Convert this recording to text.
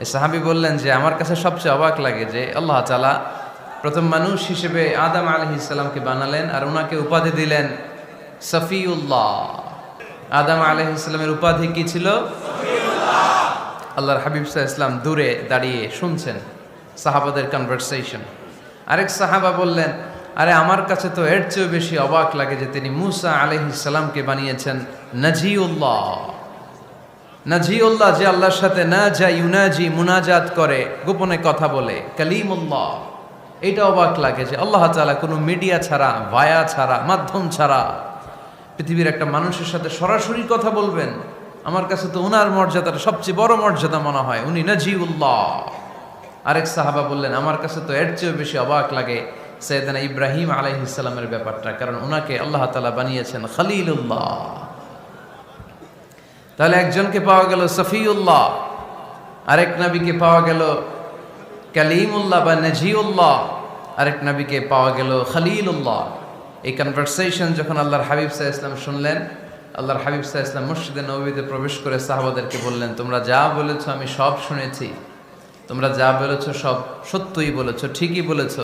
এই সাহাবী বললেন যে আমার কাছে সবচেয়ে অবাক লাগে যে আল্লাহ তাআলা প্রথম মানুষ হিসেবে আদম আলাইহিস সালামকে বানালেন আর ওনাকে উপাধি দিলেন সফিউল্লাহ। আদম আলাইহিস সালামের উপাধি কি ছিল? আল্লাহর হাবিব সাল্লাল্লাহু আলাইহি ওয়াসাল্লাম দূরে দাঁড়িয়ে শুনছেন সাহাবাদের কনভারসেশন। আরেক সাহাবা বললেন, আরে আমার কাছে তো এর চেয়েও বেশি অবাক লাগে যে তিনি মূসা আলাইহিস সালামকে বানিয়েছেন নাজিউল্লাহ। নাজিউল্লাহ, যে আল্লাহর সাথে না যা ইউনাজি মুনাজাত করে, গোপনে কথা বলে, কালিমুল্লাহ। এইটা অবাক লাগে যে আল্লাহ তাআলা কোনো মিডিয়া ছাড়া, ভায়া ছাড়া, মাধ্যম ছাড়া পৃথিবীর একটা মানুষের সাথে সরাসরি কথা বলবেন। আমার কাছে তো উনার মর্যাদাটা সবচেয়ে বড় মর্যাদা মনে হয়, উনি নাজিউল্লাহ। আরেক সাহাবা বললেন, আমার কাছে তো এর চেয়েও বেশি অবাক লাগে সাইয়েদনা ইব্রাহিম আলাইহিস সালামের ব্যাপারটা, কারণ ওনাকে আল্লাহ তাআলা বানিয়েছেন খলিলুল্লাহ। তাহলে একজনকে পাওয়া গেল সফিউল্লাহ, আরেক নবীকে পাওয়া গেল কালিমুল্লাহ বা নাজিউল্লাহ, আরেক নবীকে পাওয়া গেল খলিলুল্লাহ। এই কনভারসেশন যখন আল্লাহর হাবিব সাল্লাল্লাহু আলাইহি ওয়াসাল্লাম শুনলেন, আল্লাহর হাবিব সাল্লাল্লাহু আলাইহি ওয়াসাল্লাম মসজিদে নববীতে প্রবেশ করে সাহাবাদেরকে বললেন, তোমরা যা বলেছো আমি সব শুনেছি, তোমরা যা বলেছো সব সত্যই বলেছো, ঠিকই বলেছো।